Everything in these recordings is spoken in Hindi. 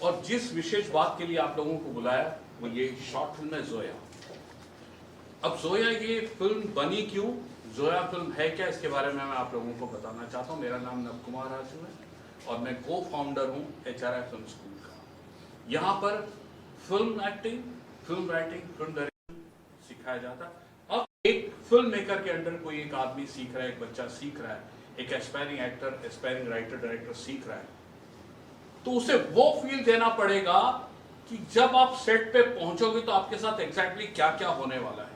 और जिस विशेष बात के लिए आप लोगों को बुलाया वो ये शॉर्ट फिल्म है जोया। अब जोया ये फिल्म बनी क्यों, जोया फिल्म है क्या, इसके बारे में मैं आप लोगों को बताना चाहता हूँ। मेरा नाम नव कुमार राजू है और मैं को फाउंडर हूँ HRI फिल्म स्कूल का। यहाँ पर film acting, film writing, film direction सिखाया जाता है। अब एक फिल्म मेकर के अंडर कोई एक आदमी सीख रहा है, एक बच्चा सीख रहा है, एक aspiring actor, aspiring writer, director सीख रहा है, तो उसे वो फील देना पड़ेगा कि जब आप सेट पे पहुंचोगे तो आपके साथ एग्जैक्टली क्या क्या होने वाला है।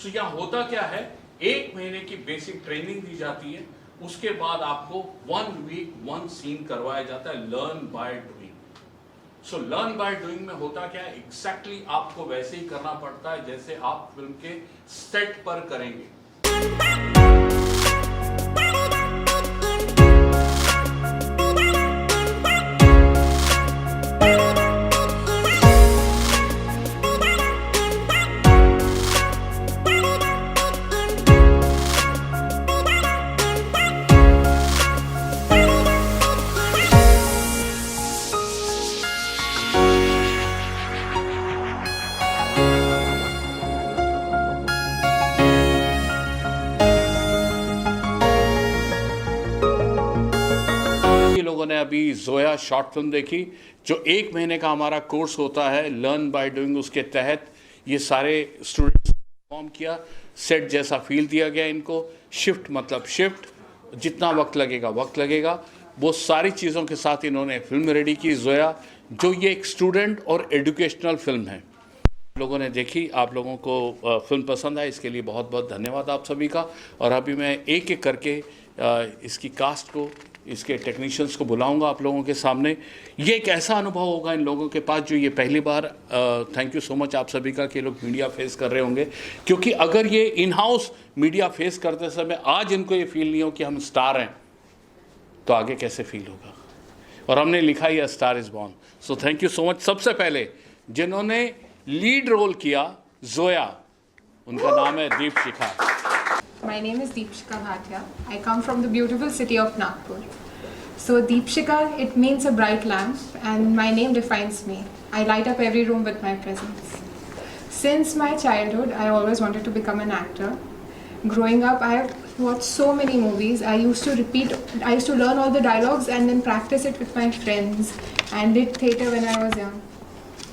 सो यहाँ होता क्या है, 1 महीने की बेसिक ट्रेनिंग दी जाती है, उसके बाद आपको 1 वीक 1 सीन करवाया जाता है, learn by doing. So learn by doing में होता क्या है, एग्जैक्टली आपको वैसे ही करना पड़ता है जैसे आप फिल्म के सेट पर करेंगे। लोगों ने अभी जोया शॉर्ट फिल्म देखी, जो 1 महीने का हमारा कोर्स होता है लर्न बाय डूइंग, उसके तहत ये सारे स्टूडेंट्स परफॉर्म किया, सेट जैसा फील दिया गया इनको, शिफ्ट मतलब शिफ्ट, जितना वक्त लगेगा, वो सारी चीज़ों के साथ इन्होंने फिल्म रेडी की जोया, जो ये एक स्टूडेंट और एजुकेशनल फिल्म है। लोगों ने देखी, आप लोगों को फिल्म पसंद आई, इसके लिए बहुत बहुत धन्यवाद आप सभी का। और अभी मैं एक एक करके इसकी कास्ट को, इसके टेक्नीशियंस को बुलाऊंगा आप लोगों के सामने। ये एक ऐसा अनुभव होगा इन लोगों के पास जो ये पहली बार, थैंक यू सो मच आप सभी का कि लोग मीडिया फेस कर रहे होंगे, क्योंकि अगर ये इन हाउस मीडिया फेस करते समय आज इनको ये फील नहीं हो कि हम स्टार हैं, तो आगे कैसे फील होगा। और हमने लिखा ही star is born. So thank you so much. सबसे पहले जिन्होंने लीड रोल किया जोया, उनका नाम है Deepshikha. My name is Deepshika Bhatia. I come from the beautiful city of Nagpur. So Deepshika, it means a bright lamp, and my name defines me. I light up every room with my presence. Since my childhood, I always wanted to become an actor. Growing up, I have watched so many movies. I used to learn all the dialogues and then practice it with my friends, and did theatre when I was young.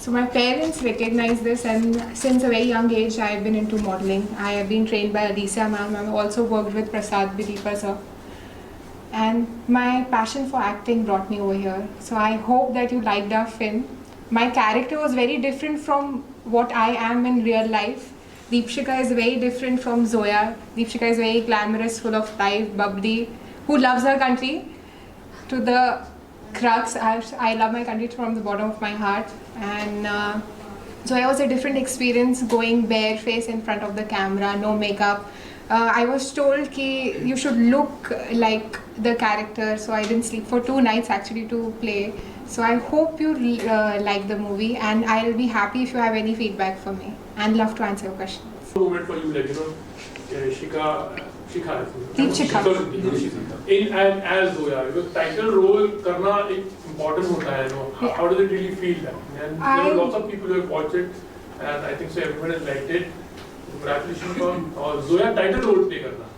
So my parents recognize this, and since a very young age I have been into modeling. I have been trained by Alicia ma'am. I have also worked with Prasad Bideepa sir. And my passion for acting brought me over here. So I hope that you liked our film. My character was very different from what I am in real life. Deepshika is very different from Zoya. Deepshika is very glamorous, full of life, bubbly, who loves her country to the crux. I love my country from the bottom of my heart. And Zoya was a different experience, going barefaced in front of the camera, no makeup. I was told ki you should look like the character, so I didn't sleep for 2 nights actually to play. So I hope you like the movie, and I'll be happy if you have any feedback for me, and love to answer your questions. Moment for you, like, you know, Deepshika. In and as Zoya, because title role karna एक important होता है, no? How does it really feel that? And there are lots of people who have watched it, and I think so everyone has liked it. Congratulations on Zoya title role play karna.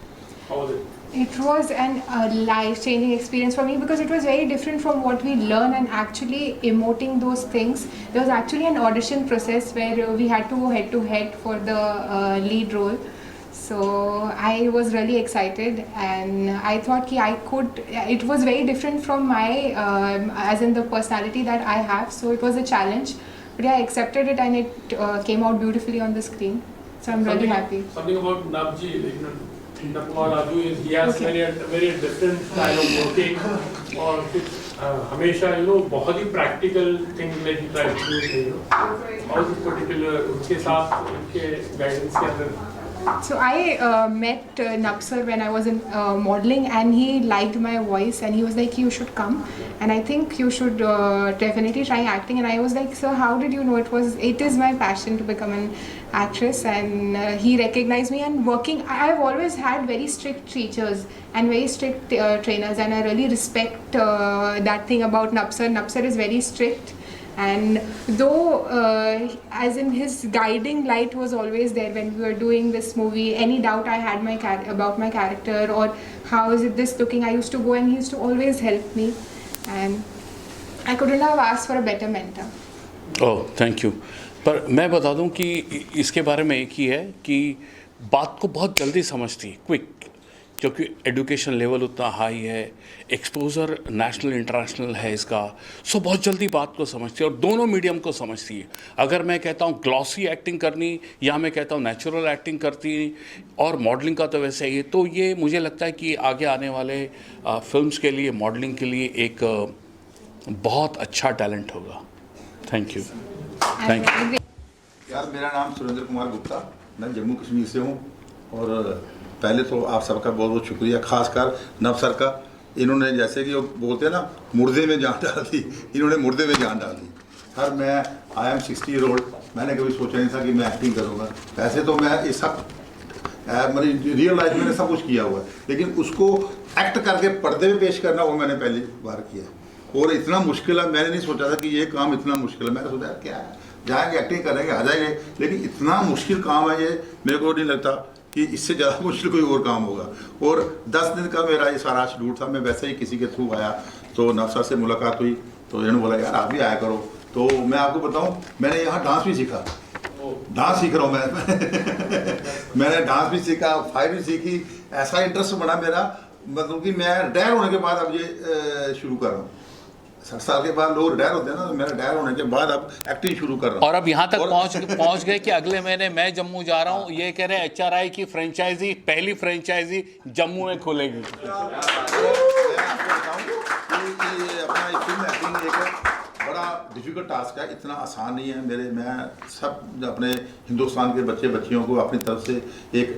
How was it? It was a life-changing experience for me, because it was very different from what we learn, and actually emoting those things. There was actually an audition process where we had to go head-to-head for the lead role. So I was really excited, and I thought ki I could. It was very different from my, as in the personality that I have. So it was a challenge, but yeah, I accepted it, and it came out beautifully on the screen. So I'm really happy. Something about Navji, like, you know, Napma Raju is he has very different style of working, or हमेशा you know बहुत ही practical things like he tries to do, you know. How is this particular उनके साथ उनके guidance के अंदर? So I met Napsar when I was in modeling, and he liked my voice, and he was like, you should come, and I think you should definitely try acting. And I was like, sir, how did you know? It is my passion to become an actress. And he recognized me, and I've always had very strict teachers and very strict trainers, and I really respect that thing about Napsar. Napsar is very strict, And though, as in his guiding light was always there when we were doing this movie, any doubt I had about my character or how is it this looking, I used to go and he used to always help me, and I couldn't have asked for a better mentor. Oh thank you. पर मैं बता दूं कि इसके बारे में एक ही है कि बात को बहुत जल्दी समझती है, क्विक, क्योंकि एजुकेशन लेवल उतना हाई है, एक्सपोजर नेशनल इंटरनेशनल है इसका, सो बहुत जल्दी बात को समझती है और दोनों मीडियम को समझती है। अगर मैं कहता हूँ ग्लॉसी एक्टिंग करनी या मैं कहता हूँ नेचुरल एक्टिंग करती और मॉडलिंग का तो वैसे ही है, तो ये मुझे लगता है कि आगे आने वाले फिल्म्स के लिए मॉडलिंग के लिए एक बहुत अच्छा टैलेंट होगा। Thank you. Thank you. यार मेरा नाम सुरेंद्र कुमार गुप्ता, मैं जम्मू कश्मीर से हूँ और पहले तो आप सबका बहुत बहुत शुक्रिया, खासकर नव सर का। इन्होंने जैसे कि वो बोलते हैं ना, मुर्दे में जान डाल दी, इन्होंने मुर्दे में जान डाल दी। सर मैं आई एम 60 ईयर ओल्ड, मैंने कभी सोचा नहीं था कि मैं एक्टिंग करूँगा। वैसे तो मैं ये सब मेरी रियल लाइफ में सब कुछ किया हुआ है, लेकिन उसको एक्ट करके पर्दे में पेश करना वो मैंने पहली बार किया और इतना मुश्किल है। मैंने नहीं सोचा था कि ये काम इतना मुश्किल है। मैंने सोचा क्या है, जाएंगे एक्टिंग करेंगे आ जाएंगे, लेकिन इतना मुश्किल काम है ये, मेरे को नहीं लगता कि इससे ज़्यादा मुश्किल कोई और काम होगा। और 10 दिन का मेरा ये सारा शेड्यूल था। मैं वैसे ही किसी के थ्रू आया तो नवसर से मुलाकात हुई तो इन्होंने बोला यार आप भी आया करो। तो मैं आपको बताऊं, मैंने यहाँ डांस भी सीखा, डांस सीख रहा हूँ मैं मैंने डांस भी सीखा, फाइट भी सीखी। ऐसा इंटरेस्ट बना मेरा, मतलब कि मैं रिटायर होने के बाद अब ये शुरू कर रहा हूँ। 60 साल के बाद लोग रिटायर होते हैं ना, तो मैं रिटायर होने के बाद अब एक्टिंग शुरू कर रहा हूँ। और अब यहाँ तक पहुँच गए कि अगले महीने मैं जम्मू जा रहा हूँ, ये कह रहे हैं HRI की फ्रेंचाइजी, पहली फ्रेंचाइजी जम्मू में खुलेगी। अपना फिल्म एक्टिंग एक बड़ा डिफिकल्ट टास्क है, इतना आसान नहीं है। मैं सब अपने हिंदुस्तान के बच्चे बच्चियों को अपनी तरफ से एक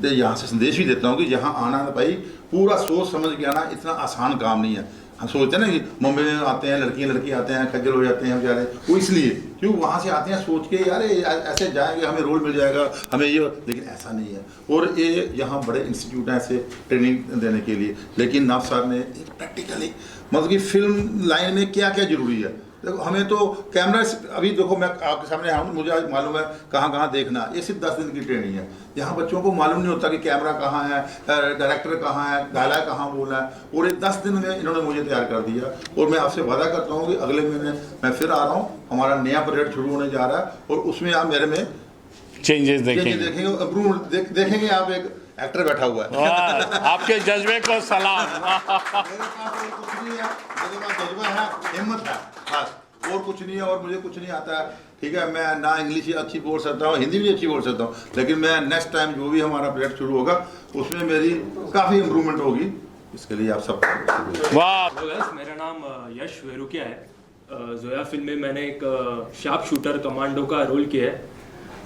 यहाँ से संदेश भी देता हूँ कि यहाँ आना भाई पूरा सोच समझ के आना, इतना आसान काम नहीं है। हम सोचते हैं ना कि मुंबई में आते हैं लड़की आते हैं, खज्जल हो जाते हैं बेचारे, वो इसलिए क्यों वहाँ से आते हैं सोच के यार ऐसे जाएंगे हमें रोल मिल जाएगा हमें ये, लेकिन ऐसा नहीं है। और ये यहाँ बड़े इंस्टीट्यूट हैं ऐसे ट्रेनिंग देने के लिए, लेकिन नव सर ने प्रैक्टिकली मतलब कि फिल्म लाइन में क्या क्या जरूरी है। देखो हमें तो कैमरा, अभी देखो मैं आपके सामने आऊँ, मुझे आज मालूम है कहाँ कहाँ देखना, ये सिर्फ 10 दिन की ट्रेनिंग है। यहाँ बच्चों को मालूम नहीं होता कि कैमरा कहाँ है, डायरेक्टर कहाँ है, डायलॉग कहाँ बोलना है, और ये 10 दिन में इन्होंने मुझे तैयार कर दिया। और मैं आपसे वादा करता हूँ कि अगले महीने मैं फिर आ रहा हूँ, हमारा नया प्रोजेक्ट शुरू होने जा रहा है और उसमें आप मेरे में चेंजेस देखेंगे, देखेंगे आप एक एक्टर बैठा हुआ है। आपके जज्बे को सलाम। मेरे पास और कुछ नहीं है, मेरे पास जज्बा है, हिम्मत है, बस और कुछ नहीं है। और मुझे कुछ नहीं आता है, ठीक है, मैं ना इंग्लिश अच्छी बोल सकता हूँ, हिंदी भी अच्छी बोल सकता हूँ, लेकिन मैं नेक्स्ट टाइम जो भी हमारा प्रोजेक्ट शुरू होगा उसमें मेरी काफ़ी इम्प्रूवमेंट होगी। इसके लिए आप सब वाह। मेरा नाम यश वेरुकिया है। जोया फिल्म में मैंने एक शार्प शूटर कमांडो का रोल किया है।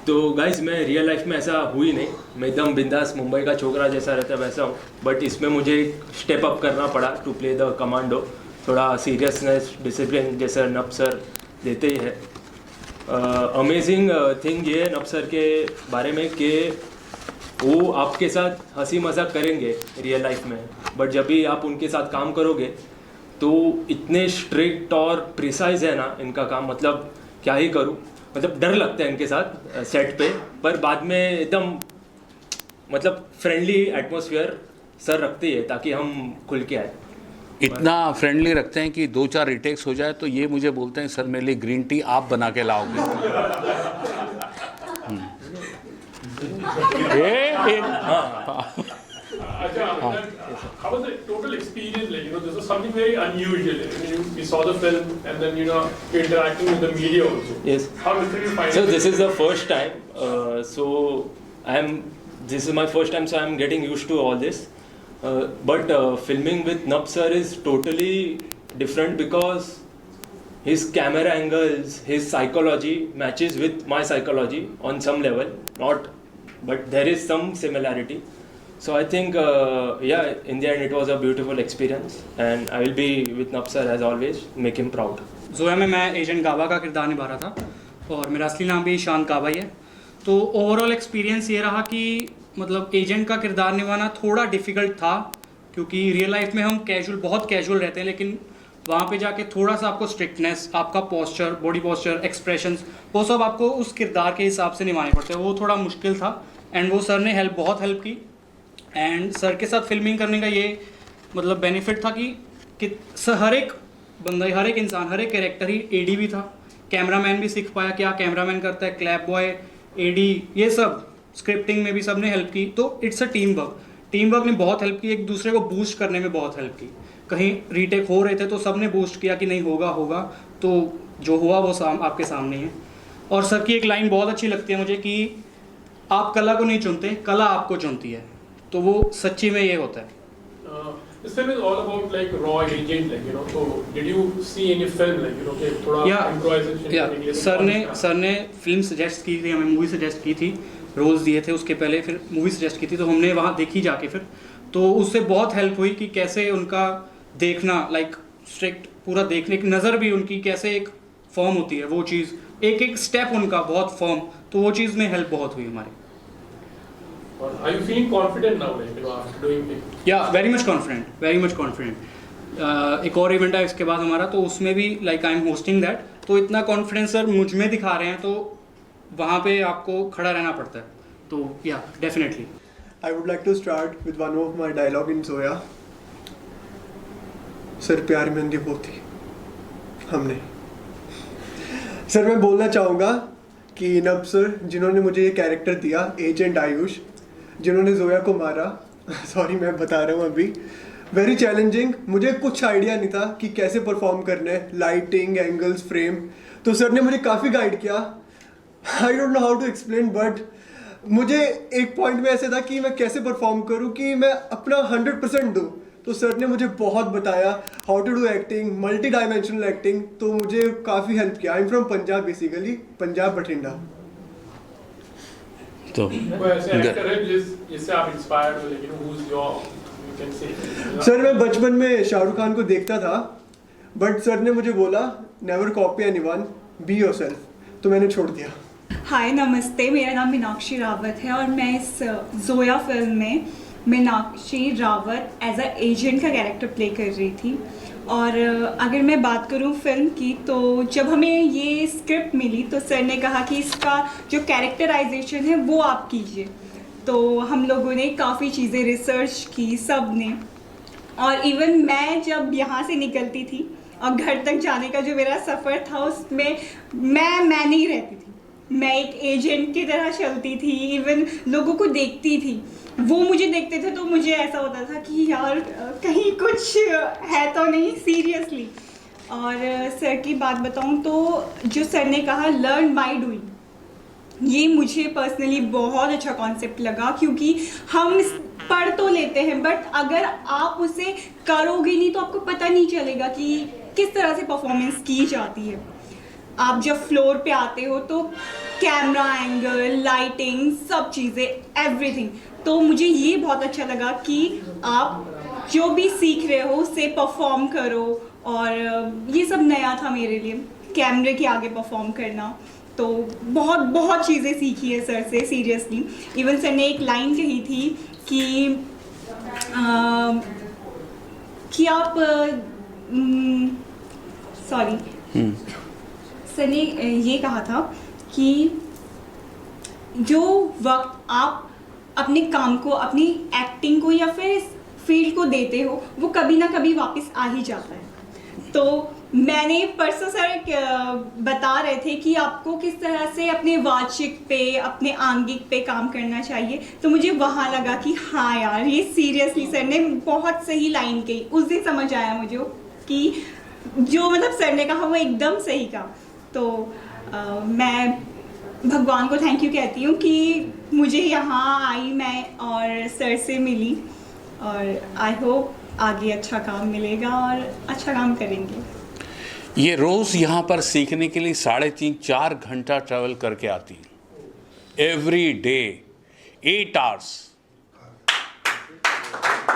तो गाइज मैं रियल लाइफ में ऐसा हुई नहीं, मैं एकदम बिंदास मुंबई का छोकरा जैसा रहता है वैसा हूँ, बट इसमें मुझे स्टेप अप करना पड़ा टू प्ले द कमांडो। थोड़ा सीरियसनेस डिसिप्लिन जैसा नब सर देते ही है। अमेजिंग थिंग ये है नब सर के बारे में कि वो आपके साथ हंसी मजाक करेंगे रियल लाइफ में, बट जब भी आप उनके साथ काम करोगे तो इतने स्ट्रिक्ट और प्रिसाइज है ना इनका काम, मतलब क्या ही करूँ, मतलब डर लगता है इनके साथ सेट पे, पर बाद में एकदम मतलब फ्रेंडली एटमॉस्फेयर सर रखते हैं ताकि हम खुल के आए। इतना फ्रेंडली रखते हैं कि 2-4 रिटेक्स हो जाए तो ये मुझे बोलते हैं सर मेरे लिए ग्रीन टी आप बना के लाओगे। How was the total experience like? This was something very unusual. We saw the film and then you're interacting with the media also. Yes. How did you find So it? this is the first time. This is my first time, so I'm getting used to all this. But filming with Nab sir is totally different because his camera angles, his psychology matches with my psychology on some level. But there is some similarity. So I think, in the end it was a beautiful experience and I will be with Nab sir as always, make him proud. Zoya में मैं एजेंट काबा का किरदार निभा रहा था और मेरा असली नाम भी ईशान काबा ही है। तो ओवरऑल एक्सपीरियंस ये रहा कि मतलब एजेंट का किरदार निभाना थोड़ा डिफ़िकल्ट था, क्योंकि रियल लाइफ में हम बहुत कैजुअल रहते हैं, लेकिन वहाँ पे जाके थोड़ा सा आपको स्ट्रिक्टनेस, आपका पोस्चर, बॉडी पोस्चर, एक्सप्रेशंस, वो सब आपको उस किरदार के हिसाब से निभाने पड़ते हैं। वो थोड़ा मुश्किल था एंड वो सर ने बहुत हेल्प की। एंड सर के साथ फिल्मिंग करने का ये मतलब बेनिफिट था कि हर एक बंदा, हर एक इंसान, हर एक कैरेक्टर ही एडी भी था, कैमरामैन भी सीख पाया क्या कैमरामैन करता है, क्लैप बॉय, एडी, ये सब स्क्रिप्टिंग में भी सब ने हेल्प की। तो इट्स अ टीम वर्क ने बहुत हेल्प की, एक दूसरे को बूस्ट करने में बहुत हेल्प की। कहीं रीटेक हो रहे थे तो सब ने बूस्ट किया कि नहीं होगा, तो जो हुआ वो आपके सामने है। और सर की एक लाइन बहुत अच्छी लगती है मुझे कि आप कला को नहीं चुनते, कला आपको चुनती है। तो वो सच्ची में ये होता है। This film is all about like raw agent, like, you know. So did you see any film, like, you know, कि थोड़ा improvisation करने के लिए? सर ने फिल्म सजेस्ट की थी, हमें मूवी सजेस्ट की थी, रोल्स दिए थे उसके पहले, फिर मूवी सजेस्ट की थी, तो हमने वहाँ देखी जाके फिर, तो उससे बहुत हेल्प हुई कि कैसे उनका देखना, लाइक स्ट्रिक्ट पूरा देखने की नज़र भी उनकी कैसे एक फर्म होती है, वो चीज़ एक एक स्टेप उनका बहुत फर्म, तो वो चीज़ में हेल्प बहुत हुई हमारी। Are you feeling confident now, like, you know, after doing it? Yeah, very much confident. एक और इवेंट है इसके बाद हमारा, तो उसमें भी like I am hosting that, तो इतना कॉन्फिडेंस सर मुझ में दिखा रहे हैं, तो वहाँ पे आपको खड़ा रहना पड़ता है। तो या definitely I would like to start with one of my dialogue in Zoya. Sir प्यार में अंधी होती हमने। सर मैं बोलना चाहूँगा कि नब सर जिन्होंने मुझे ये कैरेक्टर दिया, एजेंट आयुष, जिन्होंने जोया को मारा, सॉरी मैं बता रहा हूँ अभी, वेरी चैलेंजिंग। मुझे कुछ आइडिया नहीं था कि कैसे परफॉर्म करना है, लाइटिंग, एंगल्स, फ्रेम, तो सर ने मुझे काफ़ी गाइड किया। I don't know how to explain, but मुझे एक पॉइंट में ऐसे था कि मैं कैसे परफॉर्म करूँ कि मैं अपना 100% दूँ, तो सर ने मुझे बहुत बताया how to do acting, multi dimensional acting, तो मुझे काफ़ी हेल्प किया। I am from Punjab basically, Punjab Bathinda. तो ऐसे एक्टर है जिससे आप इंस्पायर्ड हो, लेकिन who's your, you can say? Sir मैं बचपन में शाहरुख खान को देखता था, बट सर ने मुझे बोला never copy anyone, be yourself, तो मैंने छोड़ दिया। हाय नमस्ते, मेरा नाम मीनाक्षी रावत है और मैं इस जोया फिल्म में Meenakshi Rawat as a agent का कैरेक्टर प्ले कर रही थी। और अगर मैं बात करूं फिल्म की, तो जब हमें ये स्क्रिप्ट मिली तो सर ने कहा कि इसका जो कैरेक्टराइजेशन है वो आप कीजिए। तो हम लोगों ने काफ़ी चीज़ें रिसर्च की सब ने, और इवन मैं जब यहाँ से निकलती थी और घर तक जाने का जो मेरा सफ़र था उसमें मैं नहीं रहती थी, मैं एक एजेंट की तरह चलती थी। इवन लोगों को देखती थी, वो मुझे देखते थे तो मुझे ऐसा होता था कि यार कहीं कुछ है तो नहीं, सीरियसली। और सर की बात बताऊं तो जो सर ने कहा लर्न बाय डूइंग, ये मुझे पर्सनली बहुत अच्छा कॉन्सेप्ट लगा, क्योंकि हम पढ़ तो लेते हैं बट अगर आप उसे करोगे नहीं तो आपको पता नहीं चलेगा कि किस तरह से परफॉर्मेंस की जाती है। आप जब फ्लोर पे आते हो तो कैमरा एंगल, लाइटिंग, सब चीज़ें, एवरीथिंग, तो मुझे ये बहुत अच्छा लगा कि आप जो भी सीख रहे हो उसे परफॉर्म करो। और ये सब नया था मेरे लिए, कैमरे के आगे परफॉर्म करना, तो बहुत चीज़ें सीखी है सर से, सीरियसली। इवन सर ने एक लाइन कही थी कि आप सर ने ये कहा था कि जो वक्त आप अपने काम को, अपनी एक्टिंग को या फिर फील्ड को देते हो वो कभी ना कभी वापस आ ही जाता है। तो मैंने परसों सर बता रहे थे कि आपको किस तरह से अपने वाचिक पे, अपने आंगिक पे काम करना चाहिए, तो मुझे वहाँ लगा कि हाँ यार ये सीरियसली सर ने बहुत सही लाइन कही। उस दिन समझ आया मुझे कि जो मतलब सर ने कहा वो एकदम सही कहा। तो मैं भगवान को थैंक यू कहती हूँ कि मुझे यहाँ आई मैं और सर से मिली, और आई होप आगे अच्छा काम मिलेगा और अच्छा काम करेंगे। ये रोज़ यहाँ पर सीखने के लिए 3.5-4 घंटा ट्रैवल करके आती है, every day 8 hours.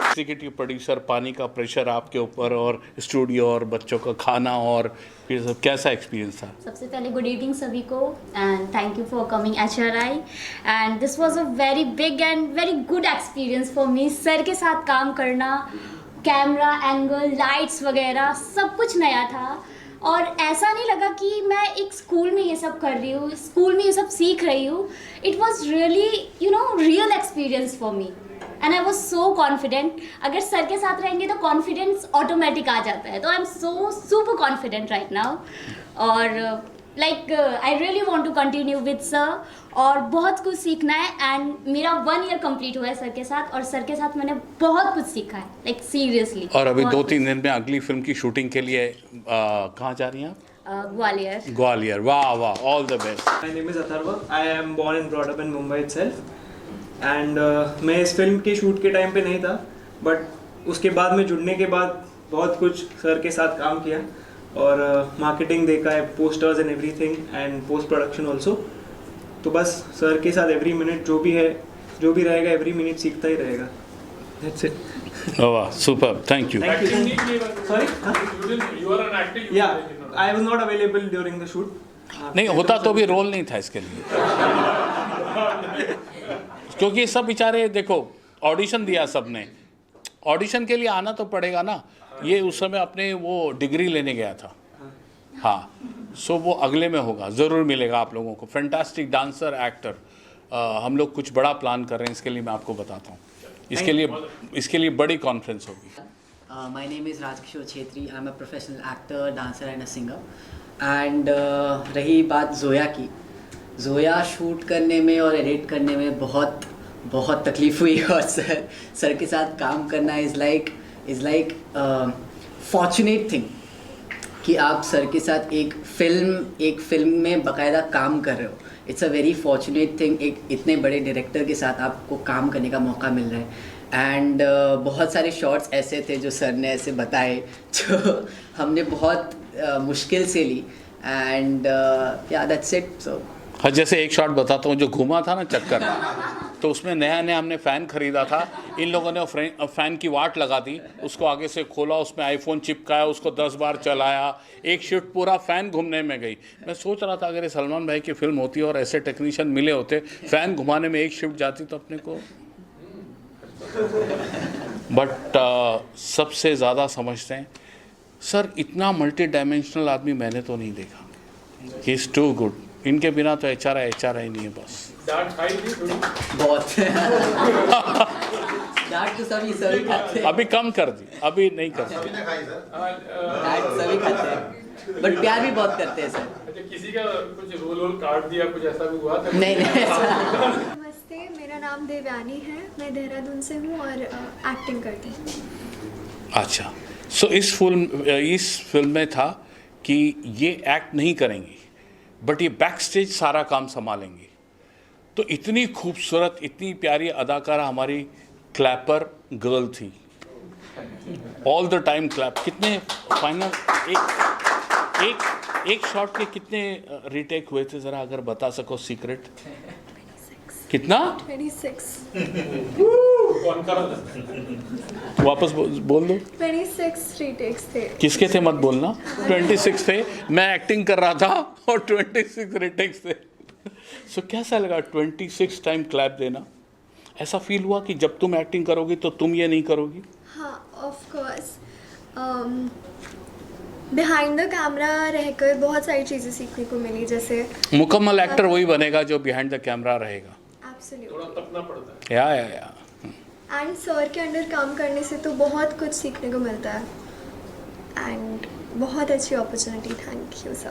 Executive producer, पानी का प्रेशर आपके ऊपर, और स्टूडियो और बच्चों का खाना, और फिर सब कैसा एक्सपीरियंस था? सबसे पहले गुड इवनिंग सभी को and thank you for coming HRI and this was a very big and very good experience for me. Sir के साथ काम करना कैमरा एंगल, लाइट्स वगैरह सब कुछ नया था। और ऐसा नहीं लगा कि मैं एक स्कूल में ये सब कर रही हूँ, स्कूल में ये सब सीख रही हूँ। It was really real experience for me and I was so confident. अगर सर के साथ रहेंगे तो कॉन्फिडेंस ऑटोमेटिक आ जाता है, तो I am so super confident right now. और I really want to continue with sir और बहुत कुछ सीखना है। एंड मेरा 1 ईयर कंप्लीट हुआ है सर के साथ, और सर के साथ मैंने बहुत कुछ सीखा है, सीरियसली। और अभी 2-3 दिन में अगली फिल्म की शूटिंग के लिए कहाँ जा रही हैं आप? ग्वालियर। ग्वालियर, वाह वाह, all the best. My name is Atharva. I am born and brought up in Mumbai itself. And मैं इस फिल्म के शूट के टाइम पे नहीं था, बट उसके बाद में जुड़ने के बाद बहुत कुछ सर के साथ काम किया और मार्केटिंग देखा है, posters and everything and post production also. तो बस सर के साथ एवरी मिनट जो भी है, जो भी रहेगा, एवरी मिनट सीखता ही रहेगा। That's it. वाह, super, thank you. Thank you. Acting नहीं किए बस। Sorry? You are an actor. you Yeah, are, I was not available during the shoot. नहीं होता तो भी रोल नहीं था इसके लिए, क्योंकि सब बेचारे देखो ऑडिशन दिया सबने, ऑडिशन के लिए आना तो पड़ेगा ना। ये उस समय अपने वो डिग्री लेने गया था। हाँ, सो वो अगले में होगा, ज़रूर मिलेगा आप लोगों को। Fantastic dancer, actor. हम लोग कुछ बड़ा प्लान कर रहे हैं, इसके लिए मैं आपको बताता हूँ। इसके लिए बड़ी कॉन्फ्रेंस होगी। My name is Rajkishore Chhetri. I'm a professional actor, dancer and a singer. And रही बात जोया की, जोया शूट करने में और एडिट करने में बहुत तकलीफ हुई। और सर के साथ काम करना इज़ लाइक फॉर्चुनेट थिंग कि आप सर के साथ एक फिल्म में बाकायदा काम कर रहे हो। It's a very fortunate thing, एक इतने बड़े डायरेक्टर के साथ आपको काम करने का मौका मिल रहा है। एंड बहुत सारे शॉट्स ऐसे थे जो सर ने ऐसे बताए, जो हमने बहुत मुश्किल से ली। एंड या दैट्स इट। सो हाँ, जैसे एक शॉट बताता हूँ जो घूमा था ना चक्कर, तो उसमें नया हमने फ़ैन ख़रीदा था। इन लोगों ने फ़ैन की वाट लगा दी, उसको आगे से खोला, उसमें आईफोन चिपकाया, उसको 10 बार चलाया। एक शिफ्ट पूरा फ़ैन घूमने में गई। मैं सोच रहा था अगर ये सलमान भाई की फिल्म होती और ऐसे टेक्नीशियन मिले होते, फ़ैन घुमाने में एक शिफ्ट जाती तो अपने को। बट सबसे ज़्यादा समझते हैं सर, इतना मल्टी डायमेंशनल आदमी मैंने तो नहीं देखा। He is too good. इनके बिना तो HRI नहीं है बस। डांट खाई थी थोड़ी? बहुत डांट तो सभी खाते हैं। अभी कम कर दी, अभी नहीं करते। डांट सभी खाते हैं, बट प्यार भी बहुत करते हैं सर। अच्छा, किसी का कुछ रोल काट दिया, कुछ ऐसा भी हुआ था? नहीं नमस्ते, मेरा नाम देवयानी है, मैं देहरादून से हूँ और एक्टिंग करती हूँ। अच्छा, सो इस फिल्म में था कि ये एक्ट नहीं करेंगी, बट ये बैक स्टेज सारा काम संभालेंगी। तो इतनी खूबसूरत, इतनी प्यारी अदाकारा हमारी क्लैपर गर्ल थी। All the time clap. कितने फाइनल एक शॉट के कितने रीटेक हुए थे, ज़रा अगर बता सको सीक्रेट? कितना? 26। वापस बोल दो। 26 रीटेक्स थे। किसके थे मत बोलना। 26 थे, मैं एक्टिंग कर रहा था और 26 रीटेक्स थे। सो कैसा लगा 26 टाइम क्लैप देना? ऐसा फील हुआ कि जब तुम एक्टिंग करोगी तो तुम ये नहीं करोगी? हाँ, of course. Behind the camera रहकर बहुत सारी चीज़ें सीखने को मिली, जैसे मुकम्मल एक्टर वही बनेगा जो बिहाइंड द कैमरा रहेगा। थोड़ा तपना पड़ता है। या एंड सर के अंडर काम करने से तो बहुत कुछ सीखने को मिलता है एंड बहुत अच्छी अपॉर्चुनिटी। Thank you sir.